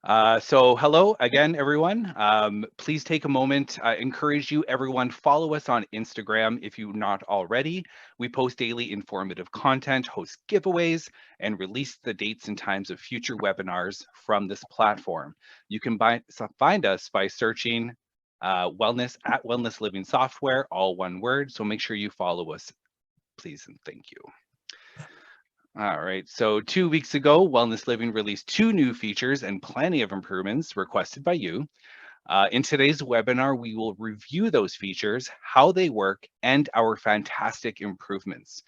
So hello again, everyone. Please take a moment. I encourage you, everyone, follow us on Instagram if you're not already. We post daily informative content, host giveaways, and release the dates and times of future webinars from this platform. You can find us by searching wellness at Wellness Living Software, all one word. So make sure you follow us, please, and thank you. All right, so 2 weeks ago, Wellness Living released 2 new features and plenty of improvements requested by you. In today's webinar, we will review those features, how they work, and our fantastic improvements.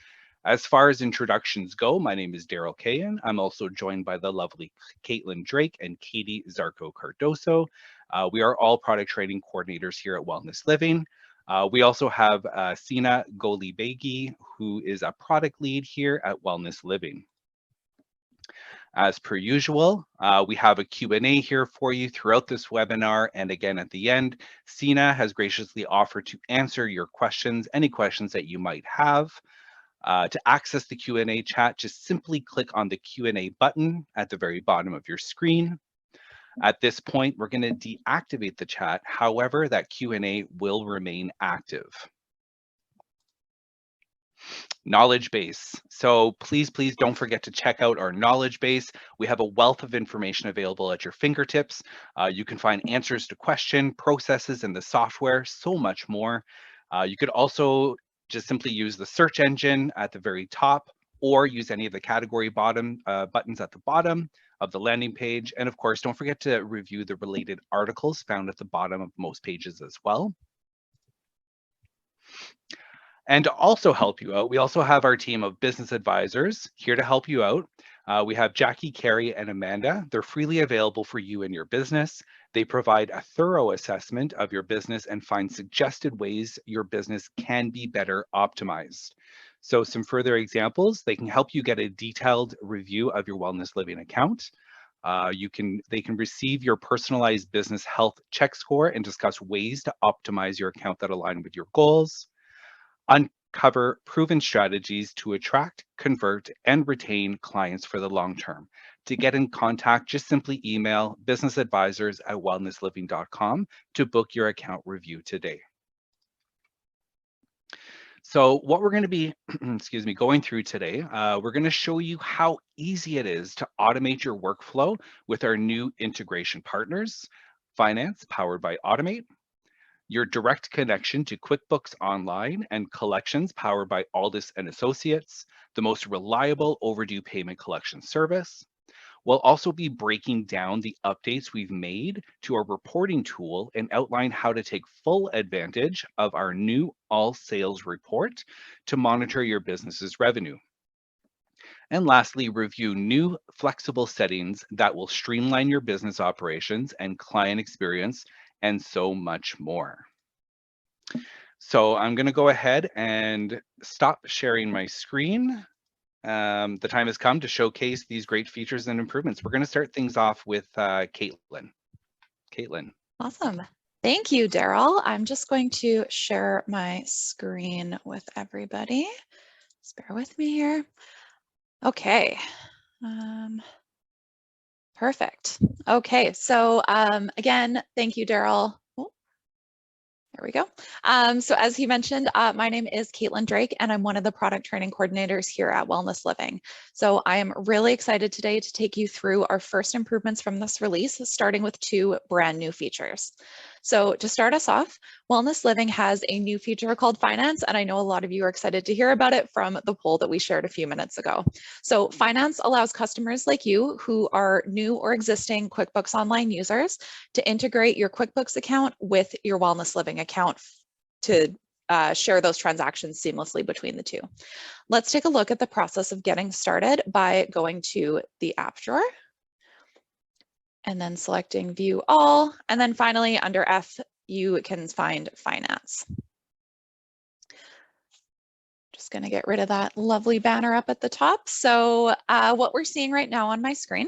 As far as introductions go, my name is Darryll Cayen. I'm also joined by the lovely Caitlyn Drake and Katie Zarco Cardoso. We are all product training coordinators here at Wellness Living. We also have Sina Golibegi, who is a product lead here at Wellness Living. As per usual, we have a Q&A here for you throughout this webinar. And again, at the end, Sina has graciously offered to answer your questions, any questions that you might have. To access the Q&A chat, just simply click on the Q&A button at the very bottom of your screen. At this point, we're going to deactivate the chat. However, that Q&A will remain active. Knowledge base. So please don't forget to check out our knowledge base. We have a wealth of information available at your fingertips. You can find answers to question, processes in the software, so much more. You could also just simply use the search engine at the very top, or use any of the category buttons at the bottom of the landing page. And of course, don't forget to review the related articles found at the bottom of most pages as well. And to also help you out, we also have our team of business advisors here to help you out. We have Jackie, Carrie, and Amanda. They're freely available for you and your business. They provide a thorough assessment of your business and find suggested ways your business can be better optimized. So some further examples, they can help you get a detailed review of your Wellness Living account. They can receive your personalized business health check score and discuss ways to optimize your account that align with your goals. Uncover proven strategies to attract, convert, and retain clients for the long term. To get in contact, just simply email businessadvisors@wellnessliving.com to book your account review today. So what we're going to be, going through today, we're going to show you how easy it is to automate your workflow with our new integration partners, Finance powered by Autymate, your direct connection to QuickBooks Online, and Collections powered by Aldous Associates, the most reliable overdue payment collection service. We'll also be breaking down the updates we've made to our reporting tool and outline how to take full advantage of our new all sales report to monitor your business's revenue. And lastly, review new flexible settings that will streamline your business operations and client experience, and so much more. So I'm going to go ahead and stop sharing my screen. The time has come to showcase these great features and improvements. We're going to start things off with Caitlyn. Caitlyn. Awesome. Thank you, Darryll. I'm just going to share my screen with everybody. Just bear with me here. Okay. Perfect. Okay, so again, thank you, Darryll. There we go. So as he mentioned, my name is Caitlyn Drake, and I'm one of the product training coordinators here at Wellness Living. So I am really excited today to take you through our first improvements from this release, starting with 2 brand new features. So to start us off, Wellness Living has a new feature called Finance, and I know a lot of you are excited to hear about it from the poll that we shared a few minutes ago. So Finance allows customers like you who are new or existing QuickBooks Online users to integrate your QuickBooks account with your Wellness Living account to share those transactions seamlessly between the two. Let's take a look at the process of getting started by going to the app drawer and then selecting View All. And then finally, under F, you can find Finance. Just going to get rid of that lovely banner up at the top. So what we're seeing right now on my screen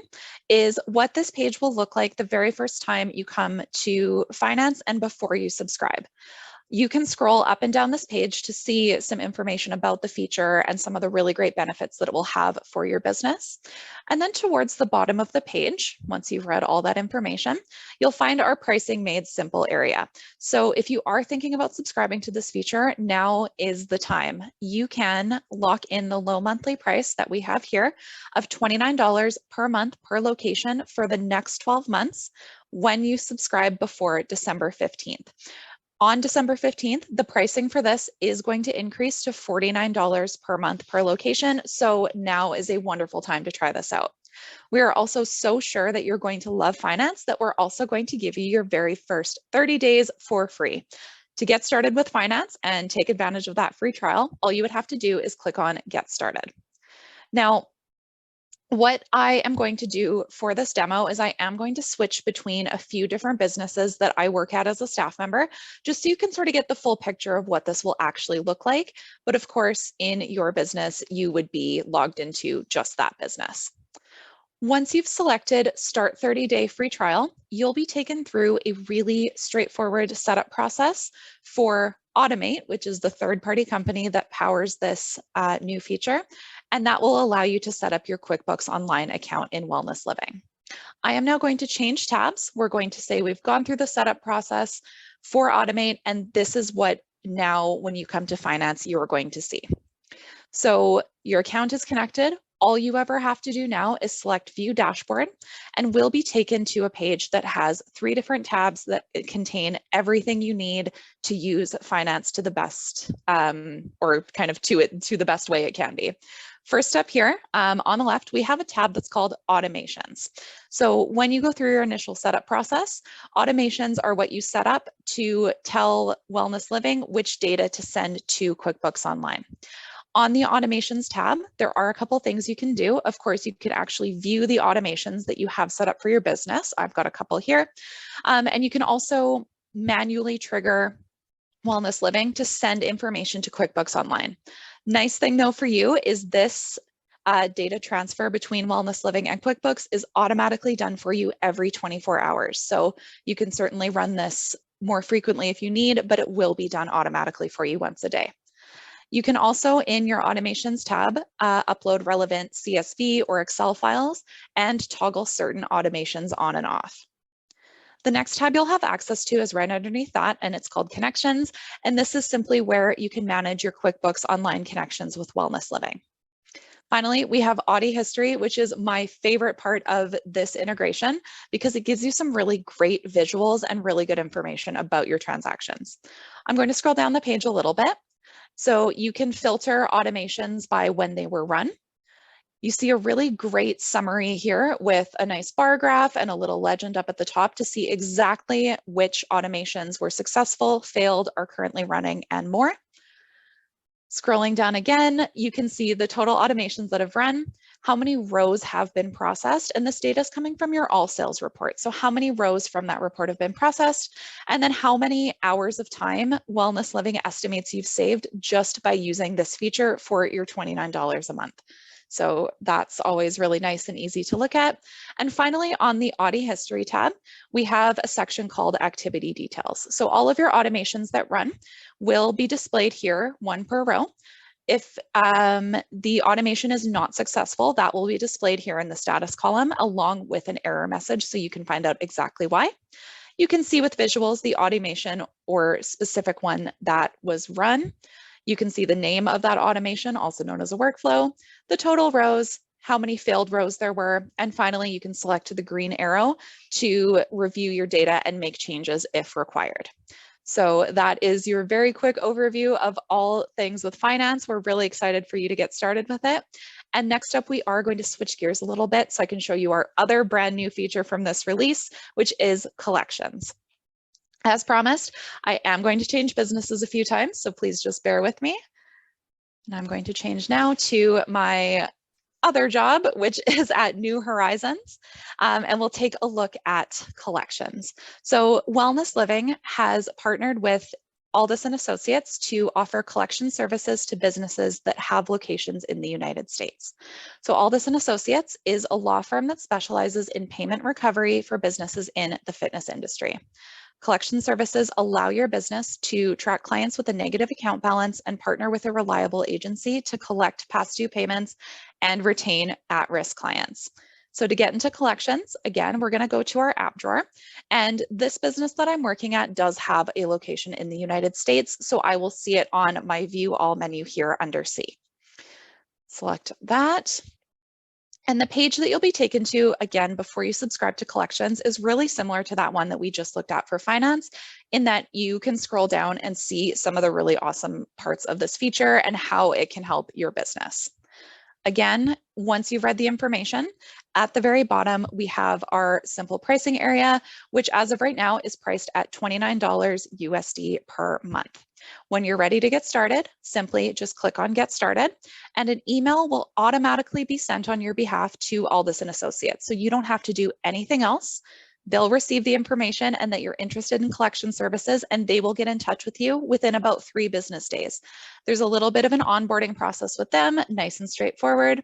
is what this page will look like the very first time you come to Finance and before you subscribe. You can scroll up and down this page to see some information about the feature and some of the really great benefits that it will have for your business. And then towards the bottom of the page, once you've read all that information, you'll find our pricing made simple area. So if you are thinking about subscribing to this feature, now is the time. You can lock in the low monthly price that we have here of $29 per month per location for the next 12 months when you subscribe before December 15th. On December 15th, the pricing for this is going to increase to $49 per month per location. So now is a wonderful time to try this out. We are also so sure that you're going to love finance that we're also going to give you your very first 30 days for free. To get started with finance and take advantage of that free trial, all you would have to do is click on Get Started. Now, what I am going to do for this demo is I am going to switch between a few different businesses that I work at as a staff member, just so you can sort of get the full picture of what this will actually look like. But of course, in your business, you would be logged into just that business. Once you've selected Start 30-Day Free Trial, you'll be taken through a really straightforward setup process for Autymate, which is the third-party company that powers this new feature, and that will allow you to set up your QuickBooks Online account in Wellness Living. I am now going to change tabs. We're going to say we've gone through the setup process for Autymate, and this is what now, when you come to finance, you are going to see. So your account is connected. All you ever have to do now is select View Dashboard, and we'll be taken to a page that has 3 different tabs that contain everything you need to use finance to the best, or kind of to the best way it can be. First up here, on the left, we have a tab that's called Automations. So when you go through your initial setup process, automations are what you set up to tell Wellness Living which data to send to QuickBooks Online. On the Automations tab, there are a couple things you can do. Of course, you can actually view the automations that you have set up for your business. I've got a couple here. And you can also manually trigger Wellness Living to send information to QuickBooks Online. Nice thing though for you is this data transfer between Wellness Living and QuickBooks is automatically done for you every 24 hours. So you can certainly run this more frequently if you need, but it will be done automatically for you once a day. You can also, in your Automations tab, upload relevant CSV or Excel files and toggle certain automations on and off. The next tab you'll have access to is right underneath that, and it's called Connections. And this is simply where you can manage your QuickBooks Online connections with Wellness Living. Finally, we have Audi History, which is my favorite part of this integration because it gives you some really great visuals and really good information about your transactions. I'm going to scroll down the page a little bit. So you can filter automations by when they were run. You see a really great summary here with a nice bar graph and a little legend up at the top to see exactly which automations were successful, failed, are currently running, and more. Scrolling down again, you can see the total automations that have run, how many rows have been processed, and this data is coming from your all sales report. So how many rows from that report have been processed, and then how many hours of time Wellness Living estimates you've saved just by using this feature for your $29 a month. So that's always really nice and easy to look at. And finally, on the Audi History tab, we have a section called Activity Details. So all of your automations that run will be displayed here, one per row. If the automation is not successful, that will be displayed here in the status column along with an error message so you can find out exactly why. You can see with visuals the automation or specific one that was run. You can see the name of that automation, also known as a workflow, the total rows, how many failed rows there were, and finally you can select the green arrow to review your data and make changes if required. So that is your very quick overview of all things with finance. We're really excited for you to get started with it. And next up, we are going to switch gears a little bit so I can show you our other brand new feature from this release, which is collections. As promised, I am going to change businesses a few times, so please just bear with me. And I'm going to change now to my other job, which is at New Horizons, and we'll take a look at collections. So Wellness Living has partnered with Aldous Associates to offer collection services to businesses that have locations in the United States. So Aldous Associates is a law firm that specializes in payment recovery for businesses in the fitness industry. Collection services allow your business to track clients with a negative account balance and partner with a reliable agency to collect past due payments and retain at-risk clients. So to get into collections, again, we're going to go to our app drawer. And this business that I'm working at does have a location in the United States, so I will see it on my View All menu here under C. Select that. And the page that you'll be taken to, again, before you subscribe to collections is really similar to that one that we just looked at for finance, in that you can scroll down and see some of the really awesome parts of this feature and how it can help your business. Again, once you've read the information, at the very bottom, we have our simple pricing area, which as of right now is priced at $29 USD per month. When you're ready to get started, simply just click on Get Started, and an email will automatically be sent on your behalf to Aldous Associates. So you don't have to do anything else. They'll receive the information and that you're interested in collection services, and they will get in touch with you within about 3 business days. There's a little bit of an onboarding process with them, nice and straightforward.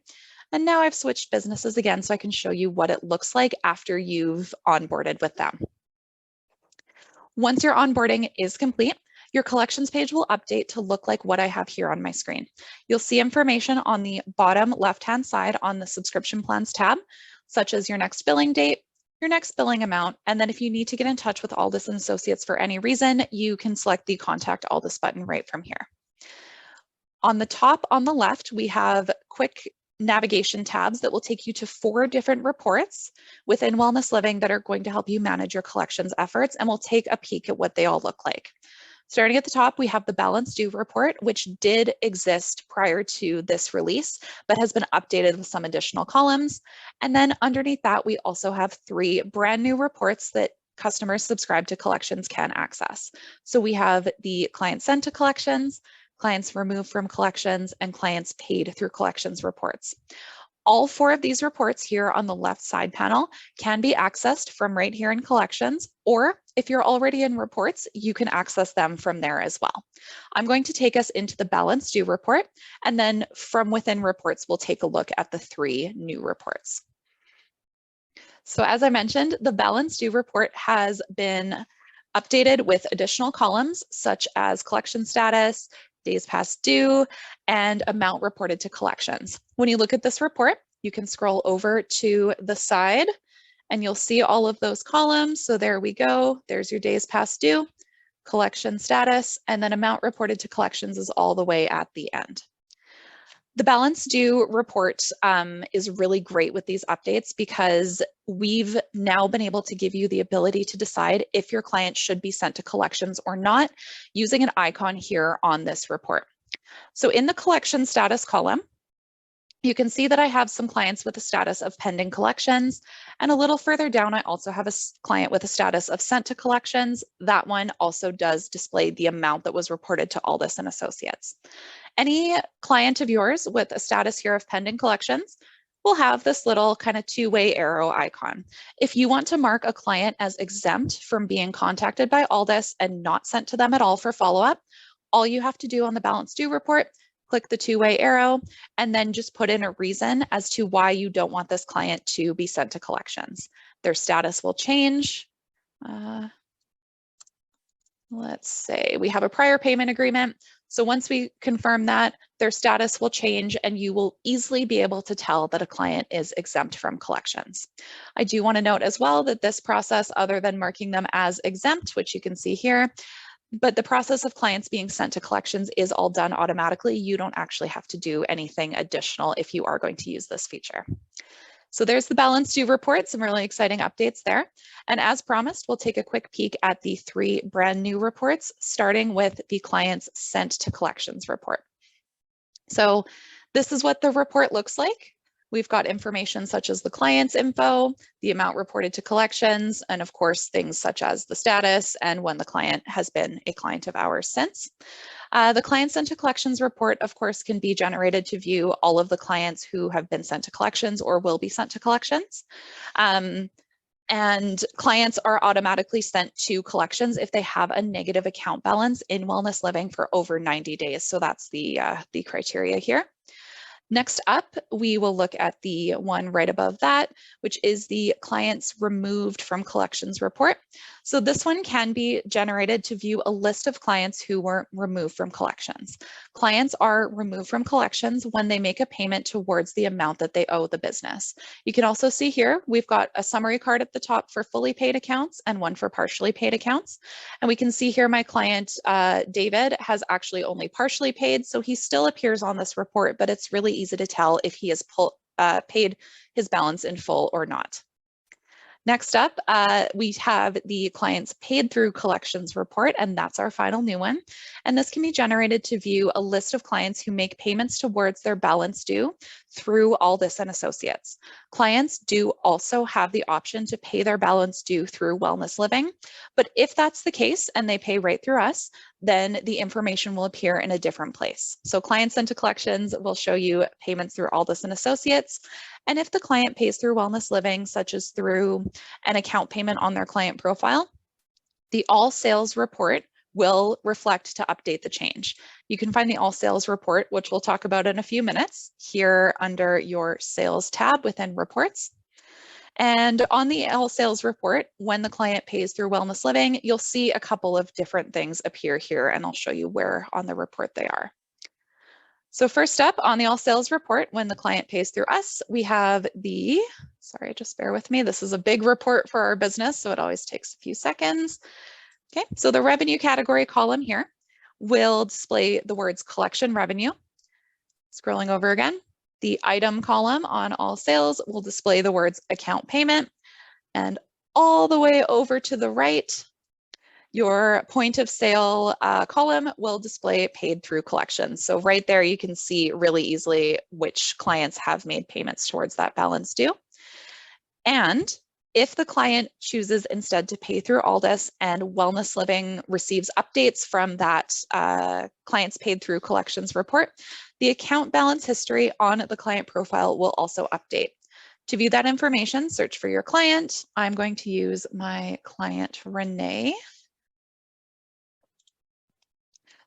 And now I've switched businesses again so I can show you what it looks like after you've onboarded with them. Once your onboarding is complete, your collections page will update to look like what I have here on my screen. You'll see information on the bottom left-hand side on the subscription plans tab, such as your next billing date, your next billing amount, and then if you need to get in touch with Aldous Associates for any reason, you can select the Contact Aldous button right from here. On the top on the left, we have quick navigation tabs that will take you to 4 different reports within Wellness Living that are going to help you manage your collections efforts, and we'll take a peek at what they all look like. Starting at the top, we have the balance due report, which did exist prior to this release, but has been updated with some additional columns. And then underneath that, we also have 3 brand new reports that customers subscribed to collections can access. So we have the clients sent to collections, clients removed from collections, and clients paid through collections reports. All 4 of these reports here on the left side panel can be accessed from right here in collections, or if you're already in reports, you can access them from there as well. I'm going to take us into the balance due report, and then from within reports, we'll take a look at the 3 new reports. So as I mentioned, the balance due report has been updated with additional columns such as collection status, days past due, and amount reported to collections. When you look at this report, you can scroll over to the side and you'll see all of those columns. So there we go. There's your days past due, collection status, and then amount reported to collections is all the way at the end. The balance due report is really great with these updates because we've now been able to give you the ability to decide if your client should be sent to collections or not using an icon here on this report. So in the collection status column, you can see that I have some clients with a status of pending collections, and a little further down, I also have a client with a status of sent to collections. That one also does display the amount that was reported to Aldous and Associates. Any client of yours with a status here of pending collections will have this little kind of 2-way arrow icon. If you want to mark a client as exempt from being contacted by Aldous and not sent to them at all for follow-up, all you have to do on the balance due report, click the 2-way arrow, and then just put in a reason as to why you don't want this client to be sent to collections. Their status will change. Let's say we have a prior payment agreement. So once we confirm that, their status will change and you will easily be able to tell that a client is exempt from collections. I do want to note as well that this process, other than marking them as exempt, which you can see here, but the process of clients being sent to collections is all done automatically. You don't actually have to do anything additional if you are going to use this feature. So there's the balance due report, some really exciting updates there. And as promised, we'll take a quick peek at the 3 brand new reports, starting with the clients sent to collections report. So this is what the report looks like. We've got information such as the client's info, the amount reported to collections, and of course, things such as the status and when the client has been a client of ours since. The client sent to collections report, of course, can be generated to view all of the clients who have been sent to collections or will be sent to collections. And clients are automatically sent to collections if they have a negative account balance in Wellness Living for over 90 days. So that's the criteria here. Next up, we will look at the one right above that, which is the clients removed from collections report. So this one can be generated to view a list of clients who were removed from collections. Clients are removed from collections when they make a payment towards the amount that they owe the business. You can also see here, we've got a summary card at the top for fully paid accounts and one for partially paid accounts. And we can see here my client, David, has actually only partially paid, so he still appears on this report, but it's really easy to tell if he has paid his balance in full or not. Next up, we have the clients paid through collections report, and that's our final new one. And this can be generated to view a list of clients who make payments towards their balance due through Aldous Associates. Clients do also have the option to pay their balance due through Wellness Living, but if that's the case and they pay right through us, then the information will appear in a different place. So clients sent to collections will show you payments through Aldous Associates. And if the client pays through Wellness Living, such as through an account payment on their client profile, the all sales report will reflect to update the change. You can find the all sales report, which we'll talk about in a few minutes, here under your sales tab within reports. And on the all sales report, when the client pays through Wellness Living, you'll see a couple of different things appear here, and I'll show you where on the report they are. So first up on the all sales report, when the client pays through us, we have the, sorry, just bear with me. This is a big report for our business, so it always takes a few seconds. Okay, so the revenue category column here will display the words collection revenue. Scrolling over again, the item column on all sales will display the words account payment, and all the way over to the right, your point of sale column will display paid through collections. So right there, you can see really easily which clients have made payments towards that balance due. And if the client chooses instead to pay through Aldous and Wellness Living receives updates from that clients paid through collections report, the account balance history on the client profile will also update. To view that information, search for your client. I'm going to use my client, Renee.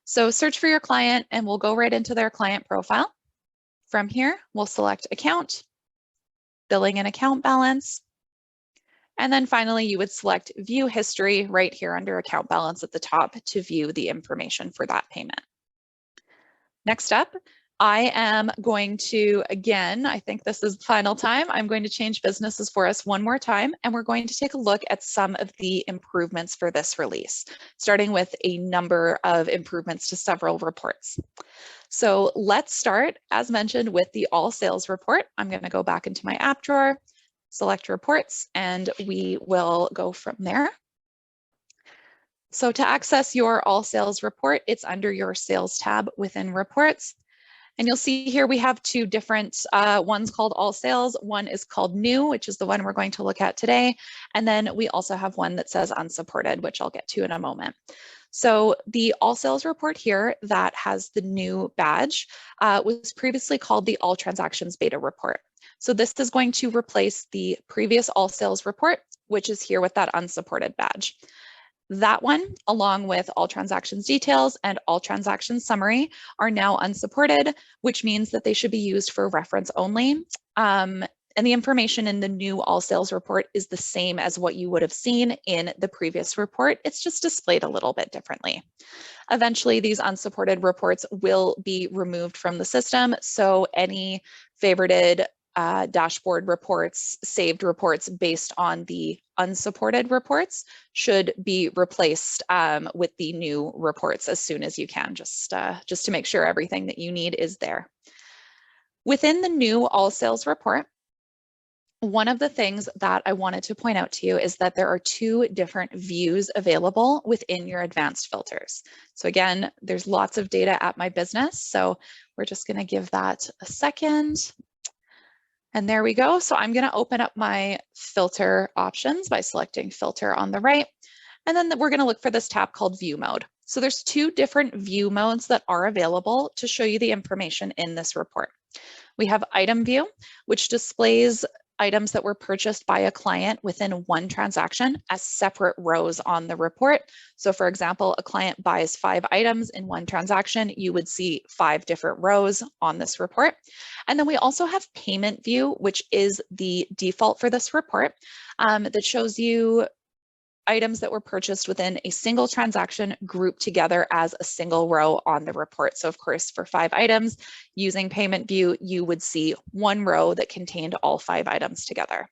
So search for your client and we'll go right into their client profile. From here, we'll select account, billing and account balance. And then finally, you would select view history right here under account balance at the top to view the information for that payment. Next up, I am going to, again, I think this is the final time, I'm going to change businesses for us one more time, and we're going to take a look at some of the improvements for this release, starting with a number of improvements to several reports. So let's start, as mentioned, with the all sales report. I'm going to go back into my app drawer, select reports, and we will go from there. So to access your all sales report, it's under your sales tab within reports. And you'll see here we have two different ones called all sales. One is called new, which is the one we're going to look at today. And then we also have one that says unsupported, which I'll get to in a moment. So the all sales report here that has the new badge was previously called the all transactions beta report. So this is going to replace the previous all sales report, which is here with that unsupported badge. That one, along with all transactions details and all transactions summary, are now unsupported, which means that they should be used for reference only. And the information in the new all sales report is the same as what you would have seen in the previous report. It's just displayed a little bit differently. Eventually, these unsupported reports will be removed from the system. So any favorited dashboard reports, saved reports based on the unsupported reports should be replaced with the new reports as soon as you can, just to make sure everything that you need is there. Within the new all sales report, one of the things that I wanted to point out to you is that there are two different views available within your advanced filters. So again, there's lots of data at my business, so we're just going to give that a second. And there we go. So I'm going to open up my filter options by selecting filter on the right. And then we're going to look for this tab called view mode. So there's two different view modes that are available to show you the information in this report. We have item view, which displays items that were purchased by a client within one transaction as separate rows on the report. So for example, a client buys 5 items in one transaction, you would see 5 different rows on this report. And then we also have payment view, which is the default for this report that shows you items that were purchased within a single transaction grouped together as a single row on the report. So of course, for 5 items, using payment view, you would see one row that contained all 5 items together.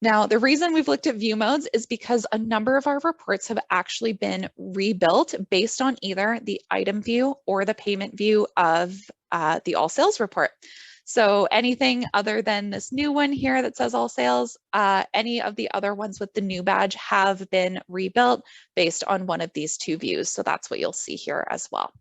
Now, the reason we've looked at view modes is because a number of our reports have actually been rebuilt based on either the item view or the payment view of the all sales report. So anything other than this new one here that says all sales, any of the other ones with the new badge have been rebuilt based on one of these 2 views. So that's what you'll see here as well.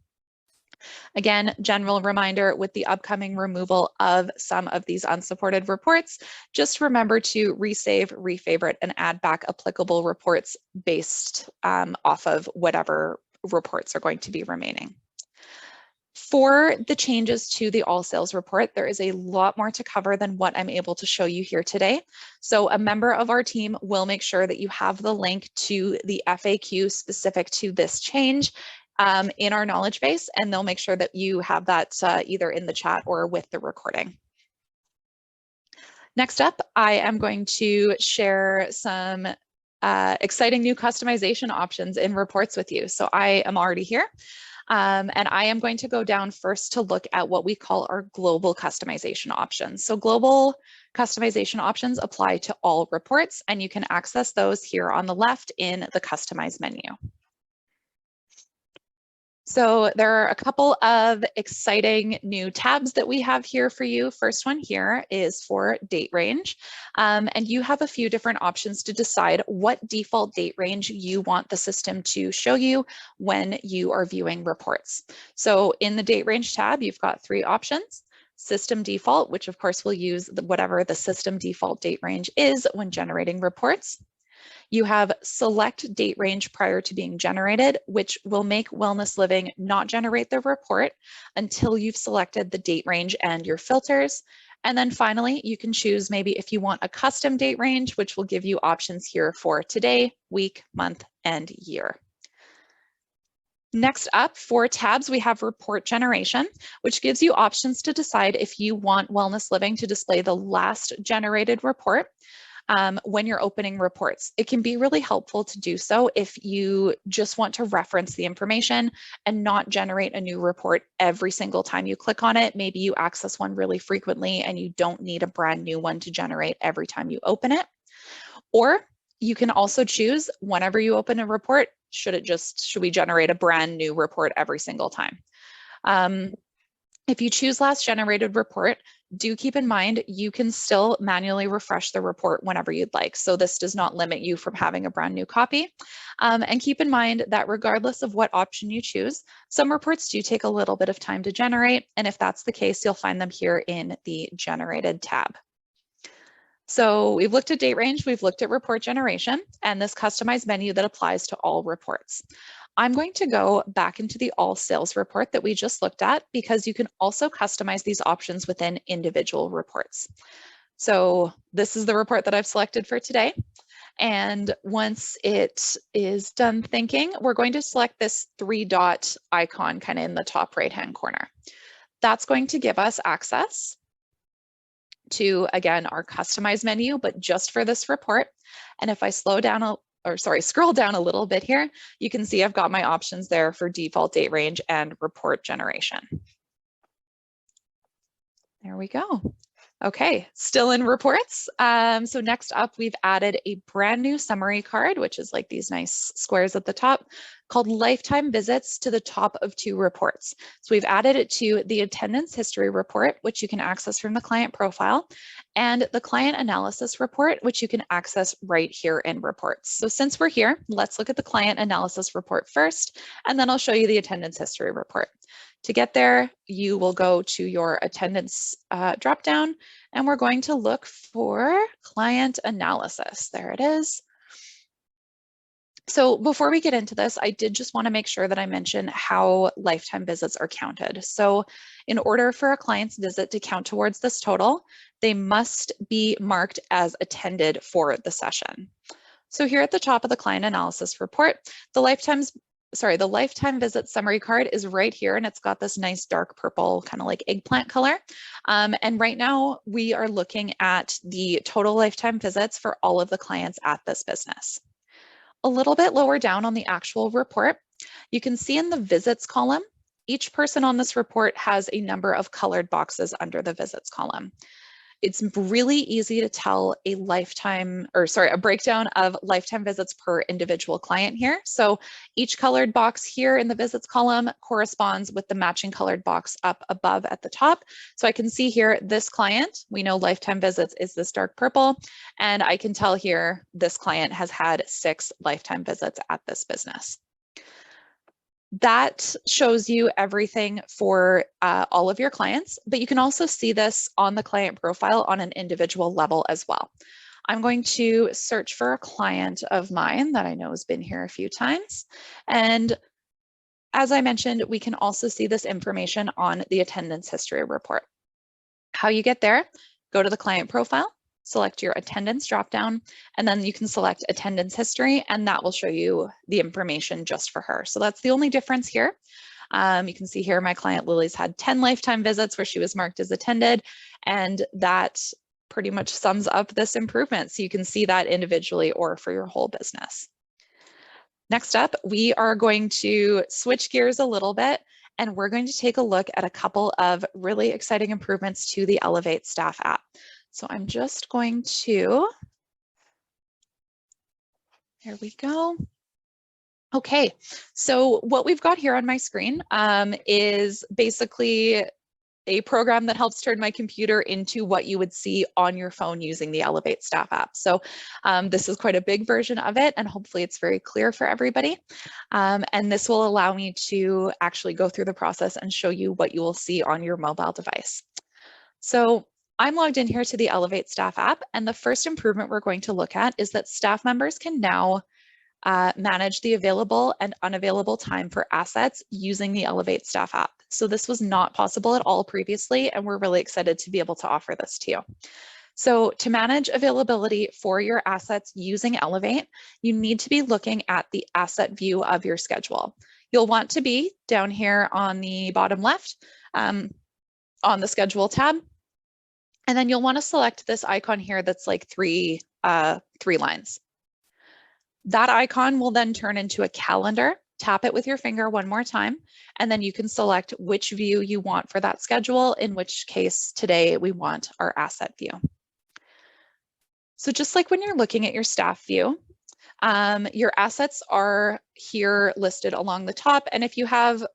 Again, general reminder with the upcoming removal of some of these unsupported reports, just remember to resave, refavorite, and add back applicable reports based off of whatever reports are going to be remaining. For the changes to the all sales report, there is a lot more to cover than what I'm able to show you here today. So a member of our team will make sure that you have the link to the FAQ specific to this change in our knowledge base, and they'll make sure that you have that either in the chat or with the recording. Next up, I am going to share some exciting new customization options in reports with you. So I am already here. And I am going to go down first to look at what we call our global customization options. So global customization options apply to all reports, and you can access those here on the left in the Customize menu. So there are a couple of exciting new tabs that we have here for you. First one here is for date range. And you have a few different options to decide what default date range you want the system to show you when you are viewing reports. So in the date range tab, you've got 3 options. System default, which of course will use whatever the system default date range is when generating reports. You have select date range prior to being generated, which will make Wellness Living not generate the report until you've selected the date range and your filters. And then finally, you can choose maybe if you want a custom date range, which will give you options here for today, week, month, and year. Next up, for tabs, we have report generation, which gives you options to decide if you want Wellness Living to display the last generated report when you're opening reports. It can be really helpful to do so if you just want to reference the information and not generate a new report every single time you click on it. Maybe you access one really frequently and you don't need a brand new one to generate every time you open it. Or you can also choose whenever you open a report, should we generate a brand new report every single time? If you choose last generated report, do keep in mind you can still manually refresh the report whenever you'd like. So this does not limit you from having a brand new copy. And keep in mind that regardless of what option you choose, some reports do take a little bit of time to generate. And if that's the case, you'll find them here in the Generated tab. So we've looked at date range, we've looked at report generation, and this customized menu that applies to all reports. I'm going to go back into the all sales report that we just looked at because you can also customize these options within individual reports. So this is the report that I've selected for today. And once it is done thinking, we're going to select this 3-dot icon kind of in the top right-hand corner. That's going to give us access to, again, our customize menu, but just for this report. And if I scroll down a little bit here, you can see I've got my options there for default date range and report generation. There we go. Okay, still in reports. So next up, we've added a brand new summary card, which is like these nice squares at the top, called lifetime visits to the top of 2 reports. So we've added it to the attendance history report, which you can access from the client profile, and the client analysis report, which you can access right here in reports. So since we're here, let's look at the client analysis report first, and then I'll show you the attendance history report. To get there, you will go to your attendance dropdown, and we're going to look for client analysis. There it is. So before we get into this, I did just want to make sure that I mention how lifetime visits are counted. So in order for a client's visit to count towards this total, they must be marked as attended for the session. So here at the top of the client analysis report, the lifetime the lifetime visit summary card is right here, and it's got this nice dark purple, kind of like eggplant color. And right now we are looking at the total lifetime visits for all of the clients at this business. A little bit lower down on the actual report, you can see in the visits column, each person on this report has a number of colored boxes under the visits column. It's really easy to tell a breakdown of lifetime visits per individual client here. So each colored box here in the visits column corresponds with the matching colored box up above at the top. So I can see here, this client, we know lifetime visits is this dark purple, and I can tell here this client has had 6 lifetime visits at this business. That shows you everything for all of your clients, but you can also see this on the client profile on an individual level as well. I'm going to search for a client of mine that I know has been here a few times. And as I mentioned, we can also see this information on the attendance history report. How you get there, go to the client profile, select your attendance dropdown, and then you can select attendance history, and that will show you the information just for her. So that's the only difference here. You can see here my client Lily's had 10 lifetime visits where she was marked as attended, and that pretty much sums up this improvement. So you can see that individually or for your whole business. Next up, we are going to switch gears a little bit, and we're going to take a look at a couple of really exciting improvements to the Elevate staff app. So I'm just going to, here we go. Okay, so what we've got here on my screen is basically a program that helps turn my computer into what you would see on your phone using the Elevate staff app. So this is quite a big version of it, and hopefully it's very clear for everybody. And this will allow me to actually go through the process and show you what you will see on your mobile device. So I'm logged in here to the Elevate staff app, and the first improvement we're going to look at is that staff members can now manage the available and unavailable time for assets using the Elevate staff app. So this was not possible at all previously, and we're really excited to be able to offer this to you. So to manage availability for your assets using Elevate, you need to be looking at the asset view of your schedule. You'll want to be down here on the bottom left on the schedule tab. And then you'll want to select this icon here that's like three lines. That icon will then turn into a calendar. Tap it with your finger one more time, and then you can select which view you want for that schedule, in which case today we want our asset view. So just like when you're looking at your staff view, your assets are here listed along the top, and if you have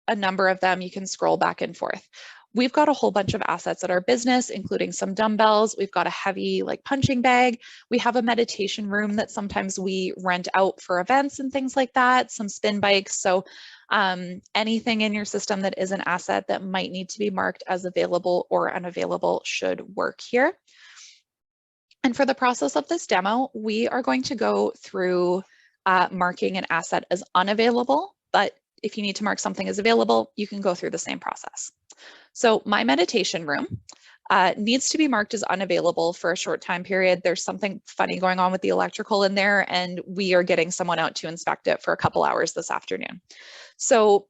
a number of them, you can scroll back and forth. We've got a whole bunch of assets at our business, including some dumbbells. We've got a heavy punching bag. We have a meditation room that sometimes we rent out for events and things like that, some spin bikes. So anything in your system that is an asset that might need to be marked as available or unavailable should work here. And for the process of this demo, we are going to go through marking an asset as unavailable, but if you need to mark something as available, you can go through the same process. So my meditation room needs to be marked as unavailable for a short time period. There's something funny going on with the electrical in there, and we are getting someone out to inspect it for a couple hours this afternoon. So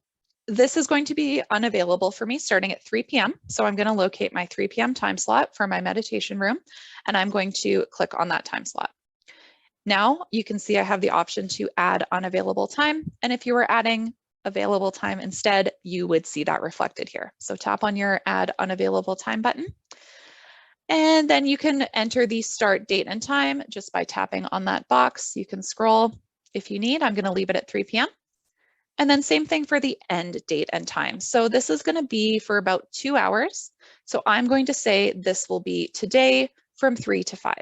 this is going to be unavailable for me starting at 3 p.m. So I'm going to locate my 3 p.m. time slot for my meditation room, and I'm going to click on that time slot. Now you can see I have the option to add unavailable time, and if you were adding available time instead, you would see that reflected here. So tap on your add unavailable time button, and then you can enter the start date and time just by tapping on that box. You can scroll if you need. I'm going to leave it at 3 p.m. And then same thing for the end date and time. So this is going to be for about 2 hours. So I'm going to say this will be today from 3 to 5.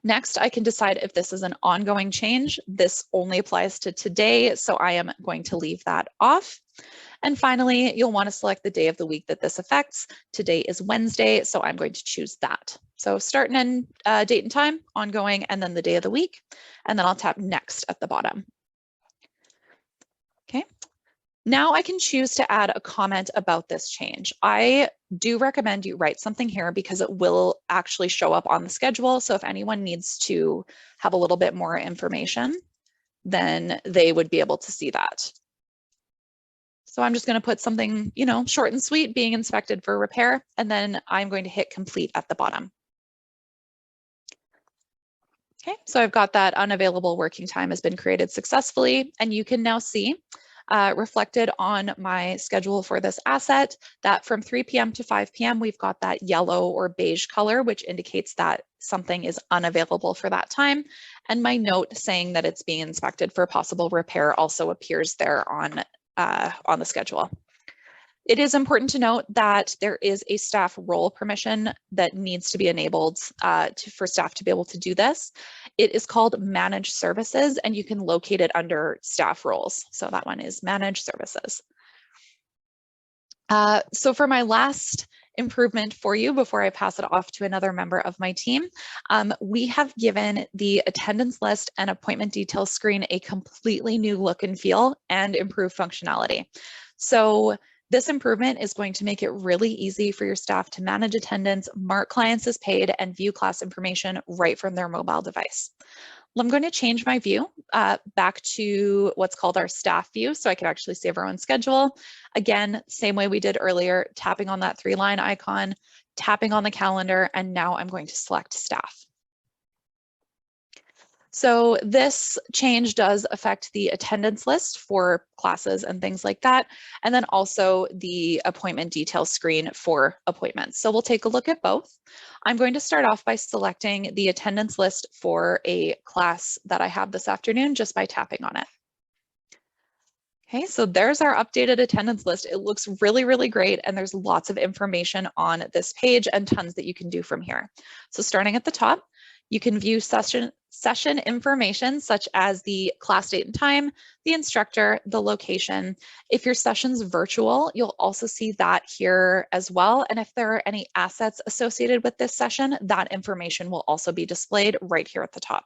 Next, I can decide if this is an ongoing change. This only applies to today, so I am going to leave that off. And finally, you'll want to select the day of the week that this affects. Today is Wednesday, so I'm going to choose that. So start and end date and time, ongoing, and then the day of the week. And then I'll tap next at the bottom. Okay. Now I can choose to add a comment about this change. I do recommend you write something here because it will actually show up on the schedule. So if anyone needs to have a little bit more information, then they would be able to see that. So I'm just going to put something, you know, short and sweet, being inspected for repair, and then I'm going to hit complete at the bottom. Okay, so I've got that unavailable working time has been created successfully, and you can now see reflected on my schedule for this asset that from 3 p.m. to 5 p.m. we've got that yellow or beige color, which indicates that something is unavailable for that time. And my note saying that it's being inspected for possible repair also appears there on the schedule. It is important to note that there is a staff role permission that needs to be enabled for staff to be able to do this. It is called Manage Services, and you can locate it under staff roles. So that one is Manage Services. So for my last improvement for you before I pass it off to another member of my team, we have given the attendance list and appointment details screen a completely new look and feel and improved functionality. So this improvement is going to make it really easy for your staff to manage attendance, mark clients as paid, and view class information right from their mobile device. I'm going to change my view back to what's called our staff view so I can actually see everyone's schedule. Again, same way we did earlier, tapping on that 3-line icon, tapping on the calendar, and now I'm going to select staff. So this change does affect the attendance list for classes and things like that, and then also the appointment details screen for appointments. So we'll take a look at both. I'm going to start off by selecting the attendance list for a class that I have this afternoon just by tapping on it. Okay, so there's our updated attendance list. It looks really, really great, and there's lots of information on this page and tons that you can do from here. So starting at the top, you can view session information such as the class date and time, the instructor, the location. If your session's virtual, you'll also see that here as well. And if there are any assets associated with this session, that information will also be displayed right here at the top.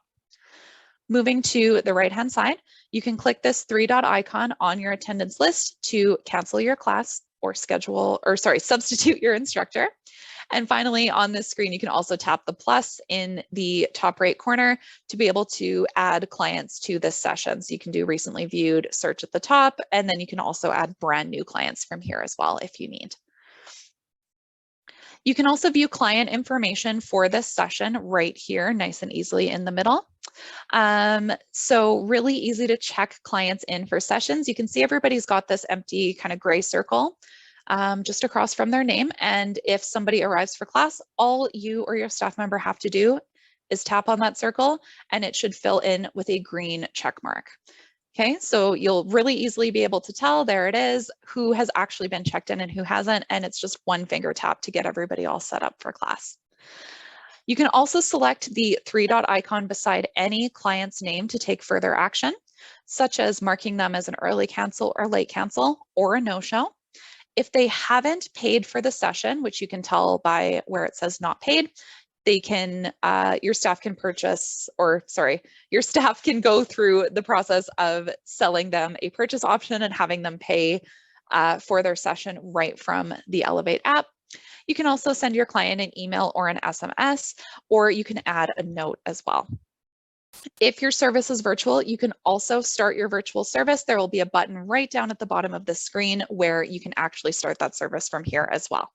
Moving to the right-hand side, you can click this 3-dot icon on your attendance list to cancel your class or substitute your instructor. And finally, on this screen, you can also tap the plus in the top right corner to be able to add clients to this session. So you can do recently viewed, search at the top, and then you can also add brand new clients from here as well if you need. You can also view client information for this session right here, nice and easily in the middle. So really easy to check clients in for sessions. You can see everybody's got this empty kind of gray circle just across from their name. And if somebody arrives for class, all you or your staff member have to do is tap on that circle and it should fill in with a green check mark. Okay, so you'll really easily be able to tell, there it is, who has actually been checked in and who hasn't, and it's just one finger tap to get everybody all set up for class. You can also select the 3-dot icon beside any client's name to take further action, such as marking them as an early cancel or late cancel or a no-show. If they haven't paid for the session, which you can tell by where it says not paid, they can, your staff can your staff can go through the process of selling them a purchase option and having them pay for their session right from the Elevate app. You can also send your client an email or an SMS, or you can add a note as well. If your service is virtual, you can also start your virtual service. There will be a button right down at the bottom of the screen where you can actually start that service from here as well.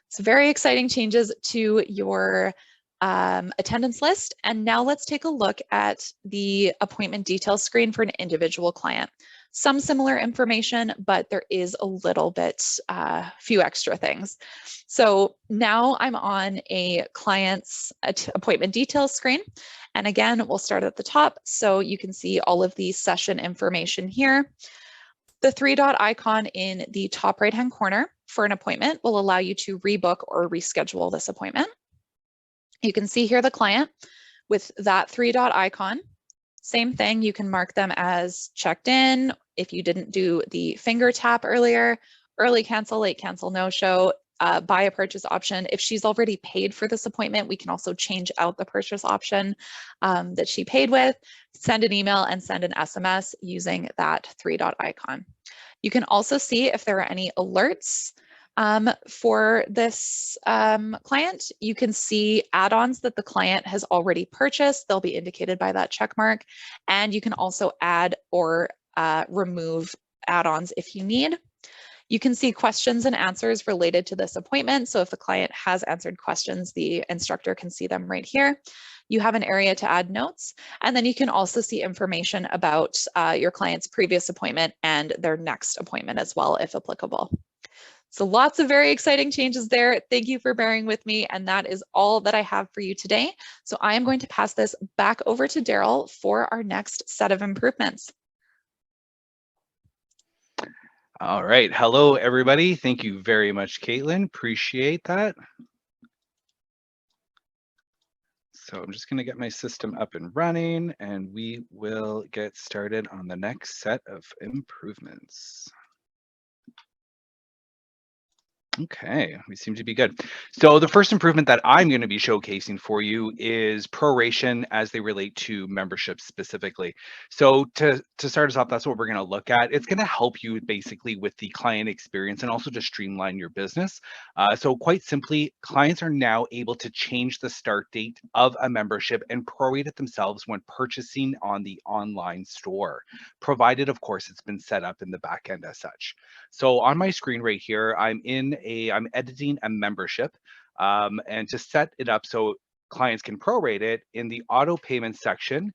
So very exciting changes to your attendance list. And now let's take a look at the appointment details screen for an individual client. Some similar information, but there is a little bit, few extra things. So now I'm on a client's appointment details screen. And again, we'll start at the top. So you can see all of the session information here. The 3-dot icon in the top right-hand corner for an appointment will allow you to rebook or reschedule this appointment. You can see here the client with that 3-dot icon. Same thing, you can mark them as checked in. If you didn't do the finger tap earlier, early cancel, late cancel, no show, buy a purchase option. If she's already paid for this appointment, we can also change out the purchase option that she paid with, send an email and send an SMS using that 3-dot icon. You can also see if there are any alerts For this client, you can see add-ons that the client has already purchased. They'll be indicated by that check mark. And you can also add or remove add-ons if you need. You can see questions and answers related to this appointment. So if the client has answered questions, the instructor can see them right here. You have an area to add notes, and then you can also see information about your client's previous appointment and their next appointment as well, if applicable. So lots of very exciting changes there. Thank you for bearing with me. And that is all that I have for you today. So I am going to pass this back over to Darryll for our next set of improvements. All right. Hello, everybody. Thank you very much, Caitlin. Appreciate that. So I'm just going to get my system up and running, and we will get started on the next set of improvements. Okay, we seem to be good. So the first improvement that I'm going to be showcasing for you is proration as they relate to memberships specifically. So to start us off, that's what we're going to look at. It's going to help you basically with the client experience and also to streamline your business. So quite simply, clients are now able to change the start date of a membership and prorate it themselves when purchasing on the online store, provided, of course, it's been set up in the back end as such. So on my screen right here, I'm editing a membership, and to set it up so clients can prorate it in the auto payment section,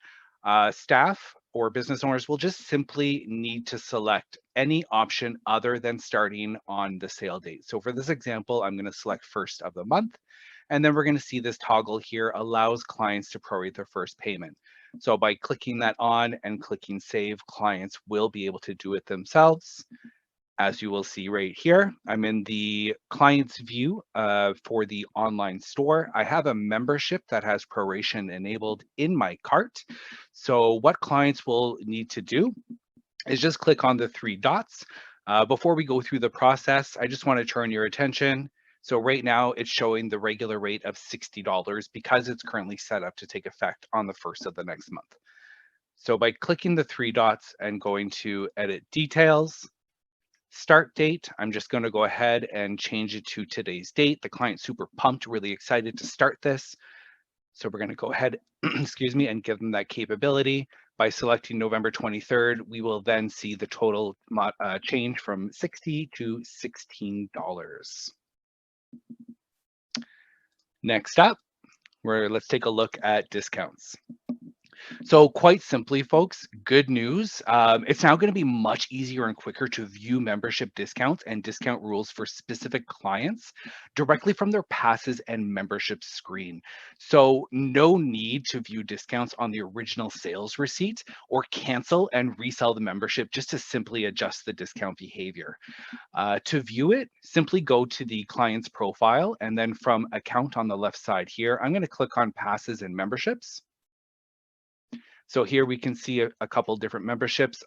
staff or business owners will just simply need to select any option other than starting on the sale date. So for this example, I'm going to select first of the month, and then we're going to see this toggle here allows clients to prorate their first payment. So by clicking that on and clicking save, clients will be able to do it themselves. As you will see right here, I'm in the client's view for the online store. I have a membership that has proration enabled in my cart. So what clients will need to do is just click on the three dots. Before we go through the process, I just want to turn your attention. So right now it's showing the regular rate of $60 because it's currently set up to take effect on the 1st of the next month. So by clicking the three dots and going to edit details, start date, I'm just going to go ahead and change it to today's date. The client's super pumped, really excited to start this. So we're going to go ahead, excuse me, and give them that capability. By selecting November 23rd, we will then see the total change from $60 to $16. Next up, let's take a look at discounts. So quite simply, folks, good news. It's now going to be much easier and quicker to view membership discounts and discount rules for specific clients directly from their passes and membership screen. So no need to view discounts on the original sales receipt or cancel and resell the membership just to simply adjust the discount behavior. To view it, simply go to the client's profile, and then from account on the left side here, I'm going to click on passes and memberships. So here we can see a couple different memberships.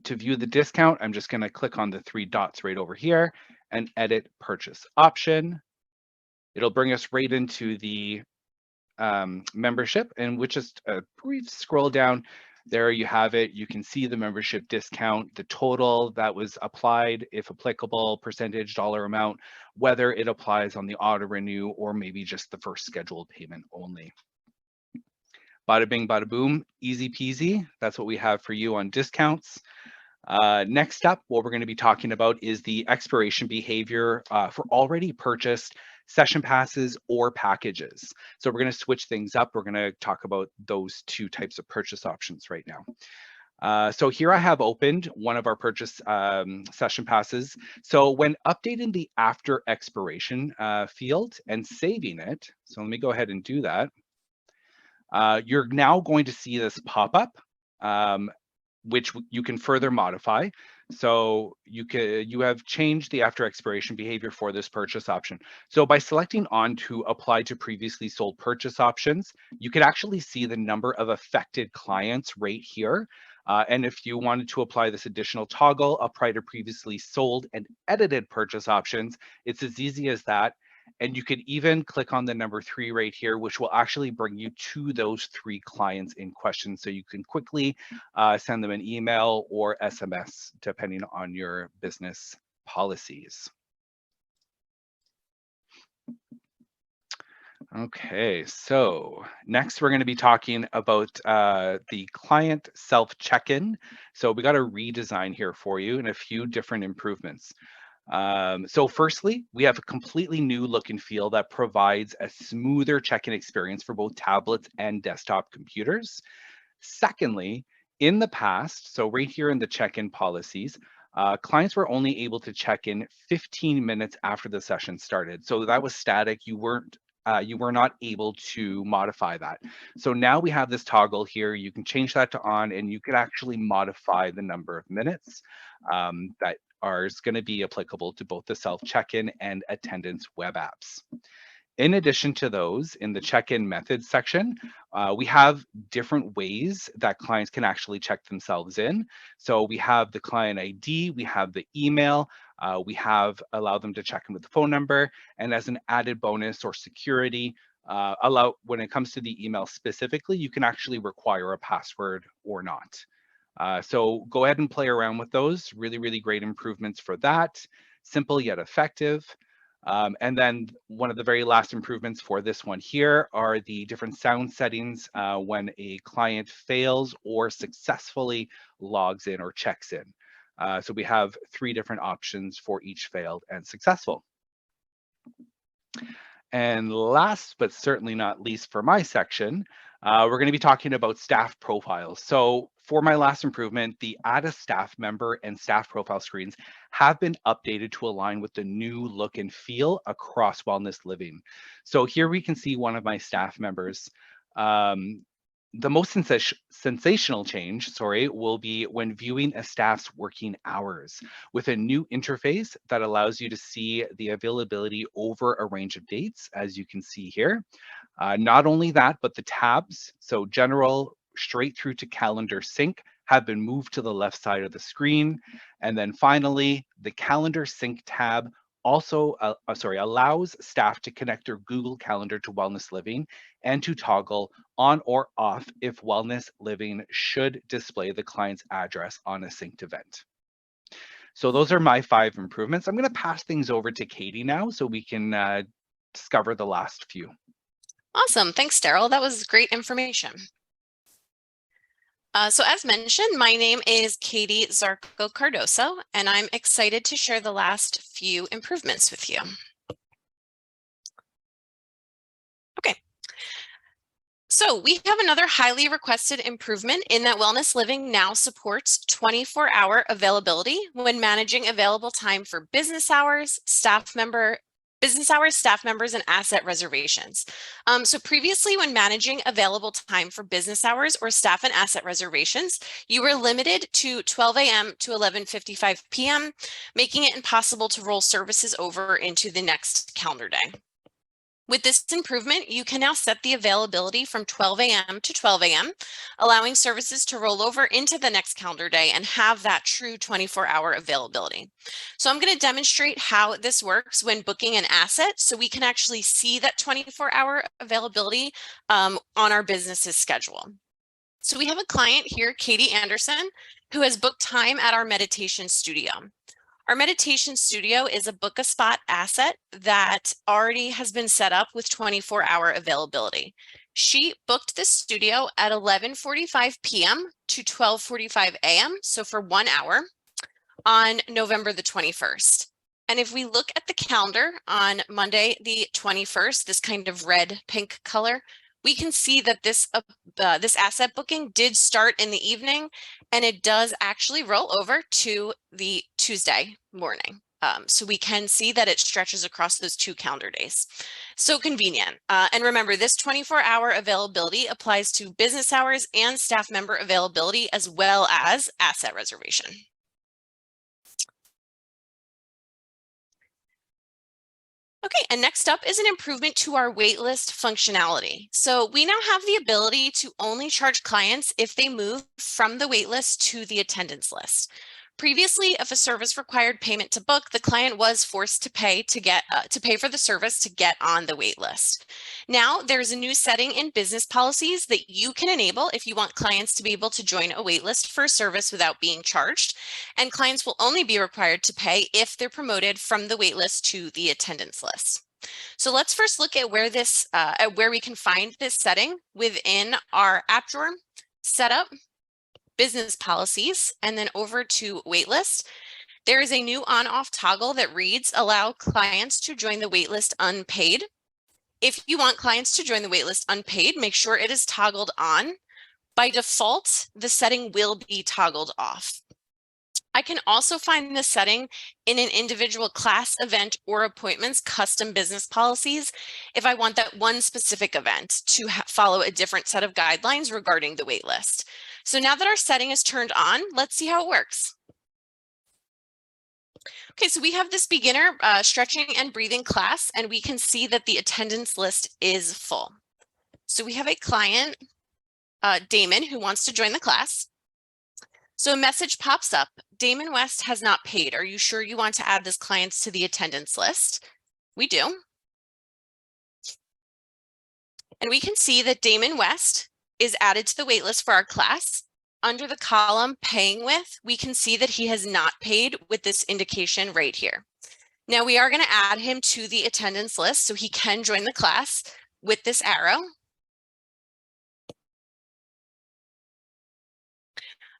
To view the discount, I'm just going to click on the three dots right over here and edit purchase option. It'll bring us right into the membership, and with just a brief scroll down, there you have it. You can see the membership discount, the total that was applied, if applicable, percentage, dollar amount, whether it applies on the auto renew or maybe just the first scheduled payment only. Bada bing, bada boom, easy peasy. That's what we have for you on discounts. Next up, what we're going to be talking about is the expiration behavior for already purchased session passes or packages. So we're going to switch things up. We're going to talk about those two types of purchase options right now. So here I have opened one of our purchase session passes. So when updating the after expiration field and saving it, so let me go ahead and do that. You're now going to see this pop up, which you can further modify. So you have changed the after expiration behavior for this purchase option. So by selecting on to apply to previously sold purchase options, you can actually see the number of affected clients right here. And if you wanted to apply this additional toggle, apply to previously sold and edited purchase options, it's as easy as that. And you could even click on the number 3 right here, which will actually bring you to those 3 clients in question. So you can quickly send them an email or SMS, depending on your business policies. Okay, so next we're going to be talking about the client self check-in. So we got a redesign here for you and a few different improvements. So firstly, we have a completely new look and feel that provides a smoother check-in experience for both tablets and desktop computers. Secondly, in the past, so right here in the check-in policies, clients were only able to check in 15 minutes after the session started. So that was static. You were not able to modify that. So now we have this toggle here. You can change that to on, and you can actually modify the number of minutes that are going to be applicable to both the self check-in and attendance web apps. In addition to those, in the check-in methods section, we have different ways that clients can actually check themselves in. So we have the client ID, we have the email, we have allow them to check in with the phone number, and as an added bonus or security, when it comes to the email specifically, you can actually require a password or not. So go ahead and play around with those. Really, really great improvements for that. Simple yet effective. And then one of the very last improvements for this one here are the different sound settings when a client fails or successfully logs in or checks in. So we have 3 different options for each failed and successful. And last but certainly not least for my section, we're going to be talking about staff profiles. So for my last improvement, the add a staff member and staff profile screens have been updated to align with the new look and feel across Wellness Living. So here we can see one of my staff members. The most sensational change, will be when viewing a staff's working hours with a new interface that allows you to see the availability over a range of dates, as you can see here. Not only that, but the tabs, so general straight through to calendar sync, have been moved to the left side of the screen. And then finally, the calendar sync tab also allows staff to connect their Google Calendar to Wellness Living and to toggle on or off if Wellness Living should display the client's address on a synced event. So those are my 5 improvements. I'm going to pass things over to Katie now so we can discover the last few. Awesome. Thanks, Darryll. That was great information. So as mentioned, my name is Katie Zarco Cardoso, and I'm excited to share the last few improvements with you. Okay. So we have another highly requested improvement in that Wellness Living now supports 24-hour availability when managing available time for business hours, staff members, and asset reservations. So previously, when managing available time for business hours or staff and asset reservations, you were limited to 12 a.m. to 11:55 p.m., making it impossible to roll services over into the next calendar day. With this improvement, you can now set the availability from 12 a.m. to 12 a.m., allowing services to roll over into the next calendar day and have that true 24-hour availability. So I'm going to demonstrate how this works when booking an asset so we can actually see that 24-hour availability on our business's schedule. So we have a client here, Katie Anderson, who has booked time at our meditation studio. Our meditation studio is a book a spot asset that already has been set up with 24-hour availability. She booked the studio at 11:45 p.m. to 12:45 a.m., so for 1 hour, on November the 21st. And if we look at the calendar on Monday the 21st, this kind of red-pink color, we can see that this asset booking did start in the evening, and it does actually roll over to the Tuesday morning. So we can see that it stretches across those 2 calendar days. So convenient. And remember, this 24-hour availability applies to business hours and staff member availability as well as asset reservation. Okay, and next up is an improvement to our waitlist functionality. So we now have the ability to only charge clients if they move from the waitlist to the attendance list. Previously, if a service required payment to book, the client was forced to pay for the service to get on the wait list. Now, there's a new setting in business policies that you can enable if you want clients to be able to join a wait list for a service without being charged, and clients will only be required to pay if they're promoted from the wait list to the attendance list. So let's first look at where where we can find this setting within our app drawer, setup, business policies, and then over to waitlist. There is a new on-off toggle that reads, allow clients to join the waitlist unpaid. If you want clients to join the waitlist unpaid, make sure it is toggled on. By default, the setting will be toggled off. I can also find this setting in an individual class, event, or appointments custom business policies if I want that one specific event to follow a different set of guidelines regarding the waitlist. So now that our setting is turned on, let's see how it works. Okay, so we have this beginner stretching and breathing class, and we can see that the attendance list is full. So we have a client, Damon, who wants to join the class. So a message pops up, Damon West has not paid. Are you sure you want to add this client to the attendance list? We do. And we can see that Damon West is added to the wait list for our class. Under the column paying with, we can see that he has not paid with this indication right here. Now we are going to add him to the attendance list so he can join the class with this arrow.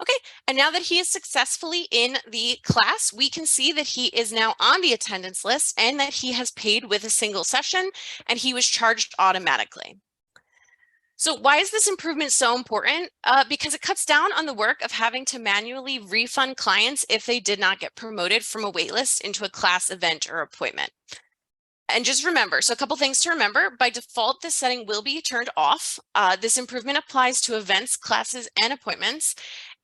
Okay, and now that he is successfully in the class, we can see that he is now on the attendance list and that he has paid with a single session and he was charged automatically. So why is this improvement so important? Because it cuts down on the work of having to manually refund clients if they did not get promoted from a waitlist into a class, event, or appointment. And just remember, so a couple things to remember, by default, this setting will be turned off. This improvement applies to events, classes, and appointments.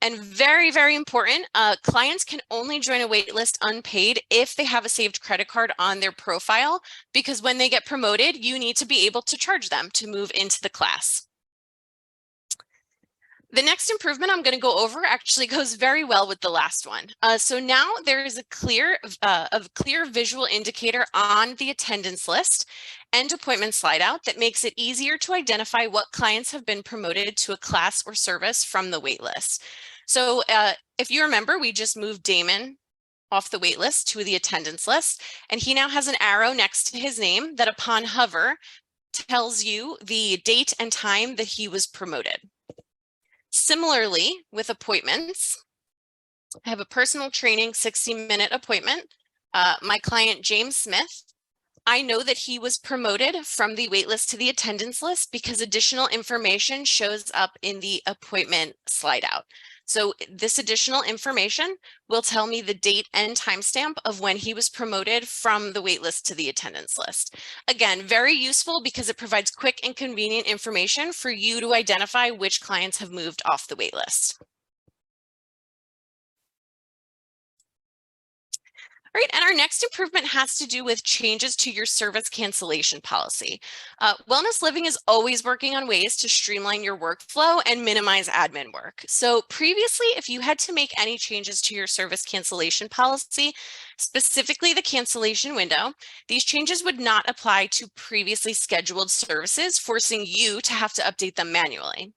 And very, very important, clients can only join a waitlist unpaid if they have a saved credit card on their profile, because when they get promoted, you need to be able to charge them to move into the class. The next improvement I'm going to go over actually goes very well with the last one. So now there is a clear visual indicator on the attendance list and appointment slide out that makes it easier to identify what clients have been promoted to a class or service from the wait list. So if you remember, we just moved Damon off the wait list to the attendance list, and he now has an arrow next to his name that upon hover tells you the date and time that he was promoted. Similarly, with appointments, I have a personal training 60-minute appointment. My client, James Smith, I know that he was promoted from the waitlist to the attendance list because additional information shows up in the appointment slide out. So this additional information will tell me the date and timestamp of when he was promoted from the waitlist to the attendance list. Again, very useful because it provides quick and convenient information for you to identify which clients have moved off the waitlist. All right, and our next improvement has to do with changes to your service cancellation policy. Wellness Living is always working on ways to streamline your workflow and minimize admin work. So previously, if you had to make any changes to your service cancellation policy, specifically the cancellation window, these changes would not apply to previously scheduled services, forcing you to have to update them manually.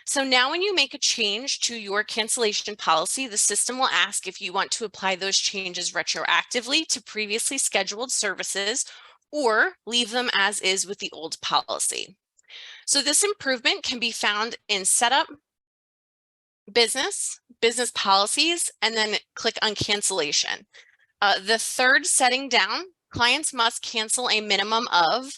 So now when you make a change to your cancellation policy, the system will ask if you want to apply those changes retroactively to previously scheduled services or leave them as is with the old policy. So this improvement can be found in Setup, Business, Business Policies, and then click on Cancellation. The third setting down, clients must cancel a minimum of,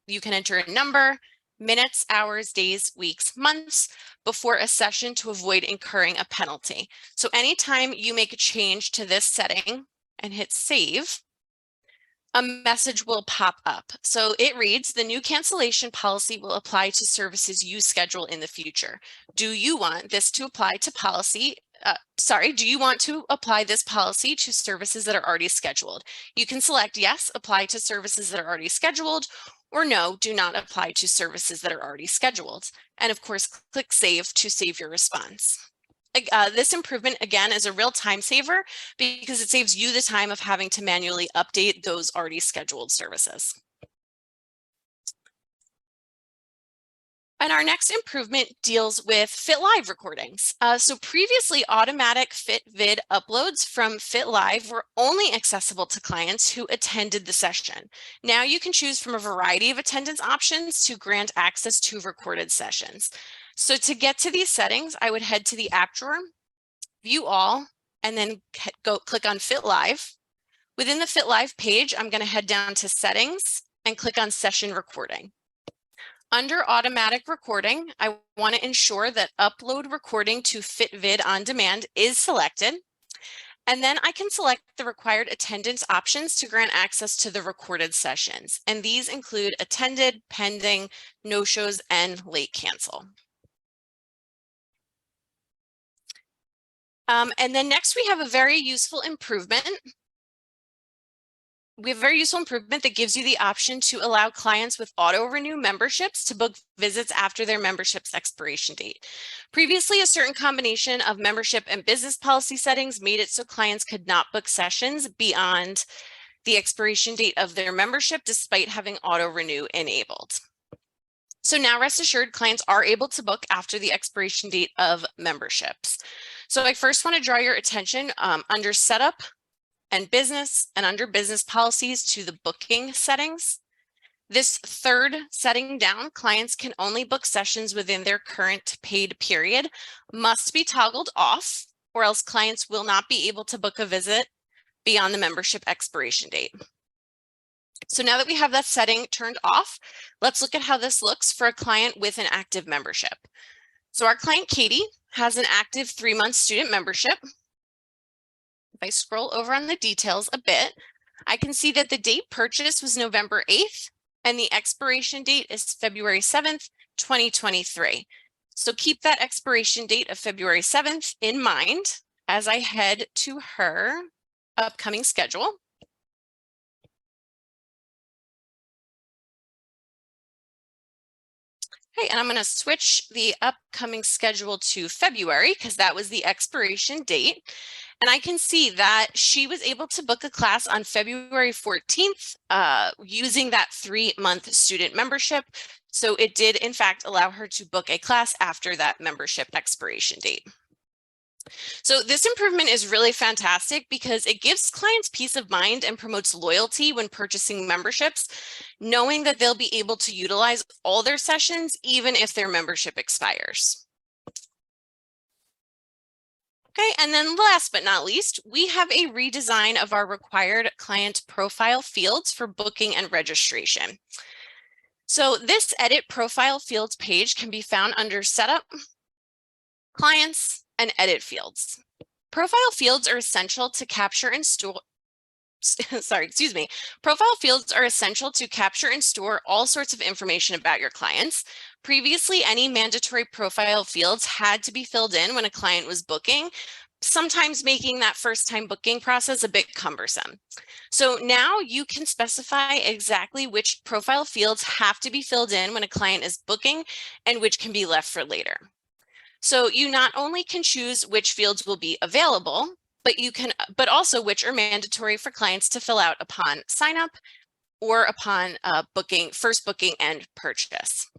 you can enter a number, minutes, hours, days, weeks, months before a session to avoid incurring a penalty. So anytime you make a change to this setting and hit save, a message will pop up. So it reads, the new cancellation policy will apply to services you schedule in the future. Do you want this to apply to policy? Do you want to apply this policy to services that are already scheduled? You can select yes, apply to services that are already scheduled, or no, do not apply to services that are already scheduled. And of course, click save to save your response. This improvement, again, is a real time saver because it saves you the time of having to manually update those already scheduled services. And our next improvement deals with Fit Live recordings. So previously, automatic Fit Vid uploads from Fit Live were only accessible to clients who attended the session. Now you can choose from a variety of attendance options to grant access to recorded sessions. So to get to these settings, I would head to the app drawer, view all, and then go click on Fit Live. Within the Fit Live page, I'm going to head down to settings and click on session recording. Under automatic recording, I want to ensure that upload recording to FitVid on demand is selected. And then I can select the required attendance options to grant access to the recorded sessions. And these include attended, pending, no-shows, and late cancel. And then next we have a very useful improvement. We have a very useful improvement that gives you the option to allow clients with auto-renew memberships to book visits after their membership's expiration date. Previously, a certain combination of membership and business policy settings made it so clients could not book sessions beyond the expiration date of their membership despite having auto-renew enabled. So now rest assured, clients are able to book after the expiration date of memberships. So I first want to draw your attention under Setup and Business and under Business Policies to the booking settings. This third setting down, clients can only book sessions within their current paid period, must be toggled off, or else clients will not be able to book a visit beyond the membership expiration date. So now that we have that setting turned off, let's look at how this looks for a client with an active membership. So our client Katie has an active 3-month student membership. If I scroll over on the details a bit, I can see that the date purchased was November 8th and the expiration date is February 7th, 2023. So keep that expiration date of February 7th in mind as I head to her upcoming schedule. Okay, and I'm going to switch the upcoming schedule to February because that was the expiration date. And I can see that she was able to book a class on February 14th using that 3-month student membership. So it did, in fact, allow her to book a class after that membership expiration date. So this improvement is really fantastic because it gives clients peace of mind and promotes loyalty when purchasing memberships, knowing that they'll be able to utilize all their sessions even if their membership expires. Okay, and then last but not least, we have a redesign of our required client profile fields for booking and registration. So this Edit Profile Fields page can be found under Setup, Clients, and Edit Fields. Profile fields are essential to capture and store Profile fields are essential to capture and store all sorts of information about your clients. Previously, any mandatory profile fields had to be filled in when a client was booking, sometimes making that first-time booking process a bit cumbersome. So now you can specify exactly which profile fields have to be filled in when a client is booking and which can be left for later. So you not only can choose which fields will be available, but also which are mandatory for clients to fill out upon sign up or upon first booking and purchase.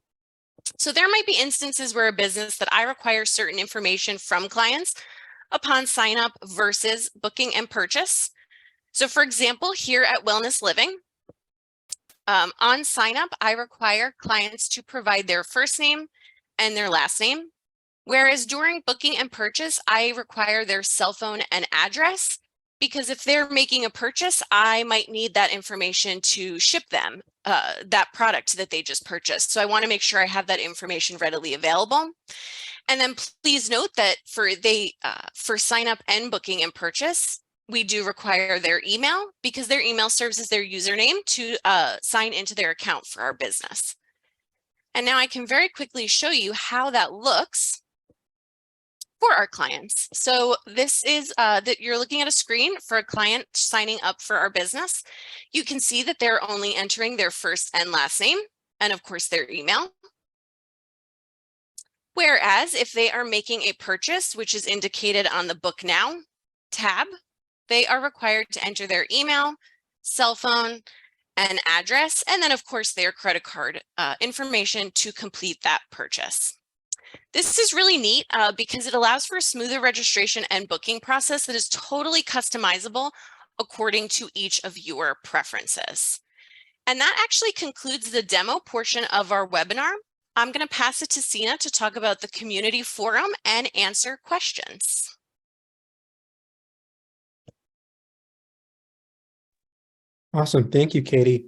So there might be instances where a business that I require certain information from clients upon sign up versus booking and purchase. So for example, here at Wellness Living, on sign up, I require clients to provide their first name and their last name. Whereas during booking and purchase, I require their cell phone and address, because if they're making a purchase, I might need that information to ship them that product that they just purchased. So I want to make sure I have that information readily available. And then please note that for sign up and booking and purchase, we do require their email because their email serves as their username to sign into their account for our business. And now I can very quickly show you how that looks for our clients. So this is that you're looking at a screen for a client signing up for our business. You can see that they're only entering their first and last name, and of course their email. Whereas if they are making a purchase, which is indicated on the Book Now tab, they are required to enter their email, cell phone, an address, and then of course their credit card information to complete that purchase. This is really neat because it allows for a smoother registration and booking process that is totally customizable according to each of your preferences. And that actually concludes the demo portion of our webinar. I'm going to pass it to Sina to talk about the community forum and answer questions. Awesome. Thank you, Katie.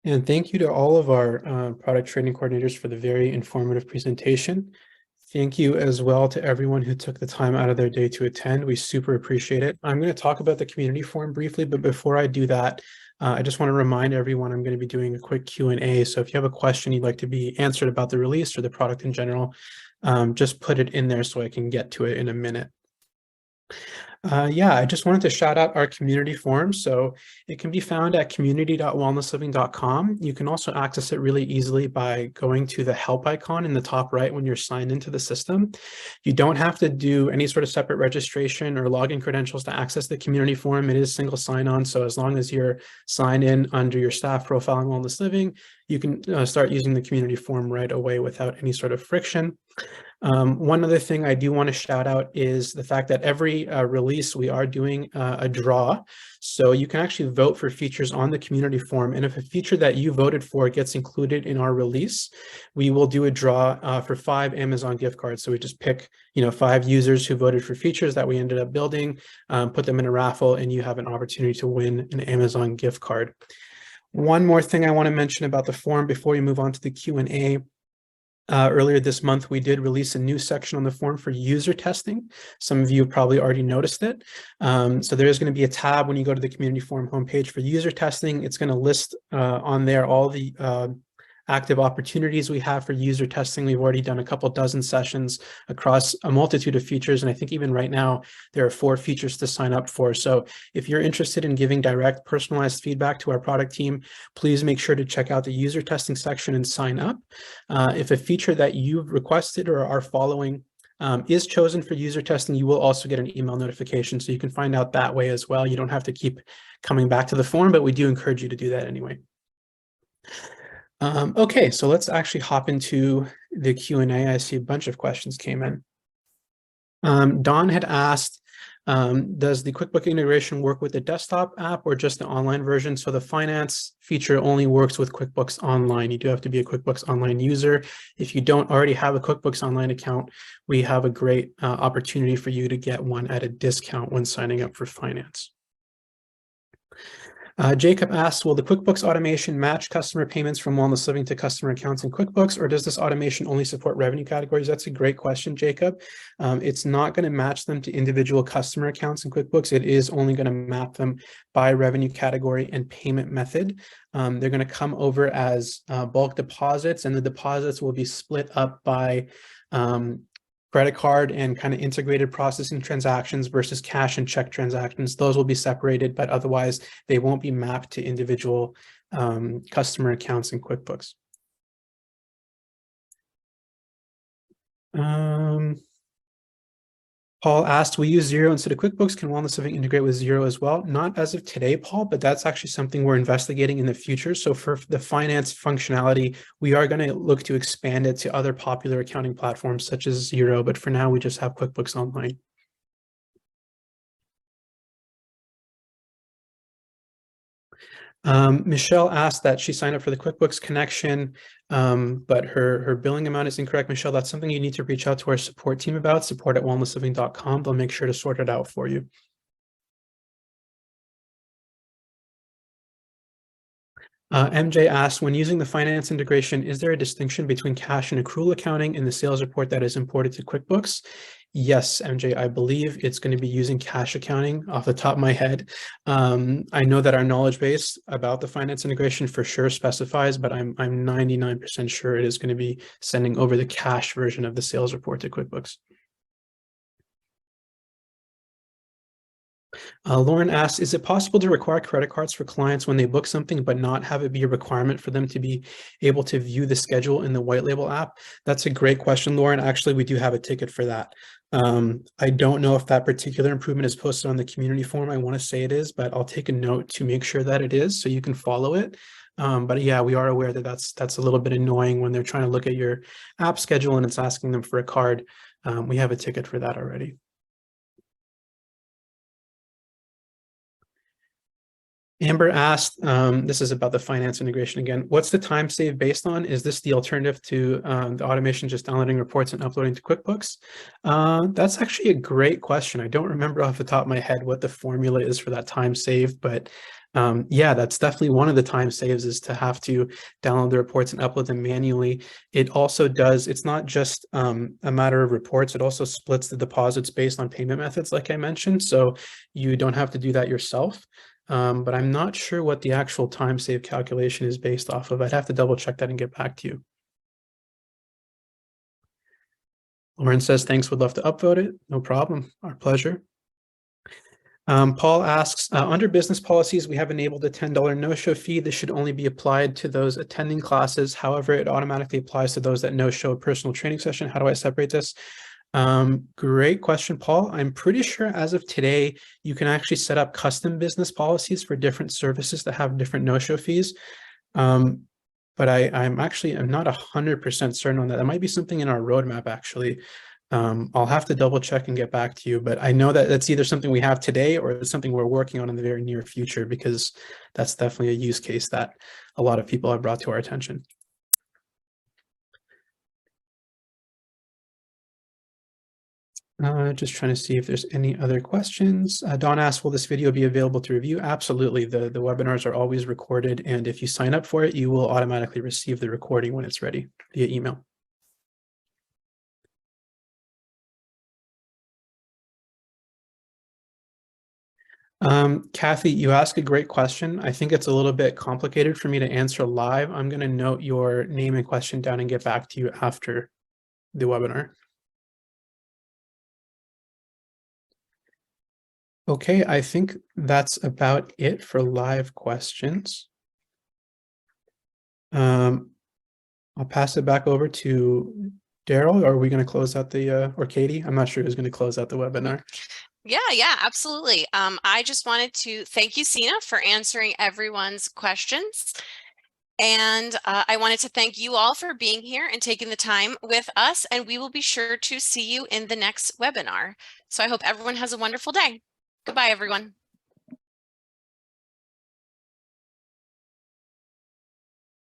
And thank you to all of our product training coordinators for the very informative presentation. Thank you as well to everyone who took the time out of their day to attend. We super appreciate it. I'm going to talk about the community forum briefly, but before I do that, I just want to remind everyone I'm going to be doing a quick Q&A. So if you have a question you'd like to be answered about the release or the product in general, just put it in there so I can get to it in a minute. Yeah, I just wanted to shout out our community forum. So it can be found at community.wellnessliving.com. You can also access it really easily by going to the help icon in the top right when you're signed into the system. You don't have to do any sort of separate registration or login credentials to access the community forum. It is single sign-on. So as long as you're signed in under your staff profile in Wellness Living, you can start using the community forum right away without any sort of friction. One other thing I do want to shout out is the fact that every release we are doing a draw. So you can actually vote for features on the community forum. And if a feature that you voted for gets included in our release, we will do a draw for 5 Amazon gift cards. So we just pick, 5 users who voted for features that we ended up building, put them in a raffle, and you have an opportunity to win an Amazon gift card. One more thing I want to mention about the forum before we move on to the Q&A. Earlier this month, we did release a new section on the forum for user testing. Some of you probably already noticed it. So there is going to be a tab when you go to the community forum homepage for user testing. It's going to list on there all the active opportunities we have for user testing. We've already done a couple dozen sessions across a multitude of features. And I think even right now, there are 4 features to sign up for. So if you're interested in giving direct personalized feedback to our product team, please make sure to check out the user testing section and sign up. If a feature that you've requested or are following is chosen for user testing, you will also get an email notification. So you can find out that way as well. You don't have to keep coming back to the forum, but we do encourage you to do that anyway. Okay, so let's actually hop into the Q&A. I see a bunch of questions came in. Don had asked, does the QuickBooks integration work with the desktop app or just the online version? So the finance feature only works with QuickBooks Online. You do have to be a QuickBooks Online user. If you don't already have a QuickBooks Online account, we have a great opportunity for you to get one at a discount when signing up for finance. Jacob asks, will the QuickBooks automation match customer payments from Wellness Living to customer accounts in QuickBooks, or does this automation only support revenue categories? That's a great question, Jacob. It's not going to match them to individual customer accounts in QuickBooks. It is only going to map them by revenue category and payment method. They're going to come over as bulk deposits, and the deposits will be split up by credit card and kind of integrated processing transactions versus cash and check transactions. Those will be separated, but otherwise they won't be mapped to individual customer accounts in QuickBooks. Paul asked, we use Xero instead of QuickBooks. Can Wellness Living integrate with Xero as well? Not as of today, Paul, but that's actually something we're investigating in the future. So for the finance functionality, we are going to look to expand it to other popular accounting platforms such as Xero, but for now we just have QuickBooks Online. Michelle asked that she signed up for the QuickBooks connection, but her billing amount is incorrect. Michelle, that's something you need to reach out to our support team about, support@wellnessliving.com. They'll make sure to sort it out for you. MJ asked, when using the finance integration, is there a distinction between cash and accrual accounting in the sales report that is imported to QuickBooks? Yes, MJ, I believe it's going to be using cash accounting off the top of my head. I know that our knowledge base about the finance integration for sure specifies, but I'm 99% sure it is going to be sending over the cash version of the sales report to QuickBooks. Lauren asks, is it possible to require credit cards for clients when they book something, but not have it be a requirement for them to be able to view the schedule in the white label app? That's a great question, Lauren. Actually, we do have a ticket for that. I don't know if that particular improvement is posted on the community forum. I want to say it is, but I'll take a note to make sure that it is so you can follow it. But yeah, we are aware that that's a little bit annoying when they're trying to look at your app schedule and it's asking them for a card. We have a ticket for that already. Amber asked, this is about the finance integration again. What's the time save based on? Is this the alternative to the automation just downloading reports and uploading to QuickBooks? That's actually a great question. I don't remember off the top of my head what the formula is for that time save, but yeah, that's definitely one of the time saves is to have to download the reports and upload them manually. It also does, it's not just a matter of reports, it also splits the deposits based on payment methods, like I mentioned. So you don't have to do that yourself. But I'm not sure what the actual time save calculation is based off of. I'd have to double check that and get back to you. Lauren says, thanks, would love to upvote it. No problem, our pleasure. Paul asks, under business policies, we have enabled a $10 no-show fee. This should only be applied to those attending classes. However, it automatically applies to those that no-show a personal training session. How do I separate this? Great question, Paul. I'm pretty sure as of today, you can actually set up custom business policies for different services that have different no-show fees. But I'm not 100% certain on that. That might be something in our roadmap, actually. I'll have to double check and get back to you, but I know that that's either something we have today or it's something we're working on in the very near future, because that's definitely a use case that a lot of people have brought to our attention. Just trying to see if there's any other questions. Don asks, will this video be available to review? Absolutely. The webinars are always recorded, and if you sign up for it, you will automatically receive the recording when it's ready via email. Kathy, you ask a great question. I think it's a little bit complicated for me to answer live. I'm going to note your name and question down and get back to you after the webinar. Okay, I think that's about it for live questions. I'll pass it back over to Darryll. Or are we going to close out the, or Katie? I'm not sure who's going to close out the webinar. Yeah, absolutely. I just wanted to thank you, Sina, for answering everyone's questions. And I wanted to thank you all for being here and taking the time with us. And we will be sure to see you in the next webinar. So I hope everyone has a wonderful day. Goodbye, everyone.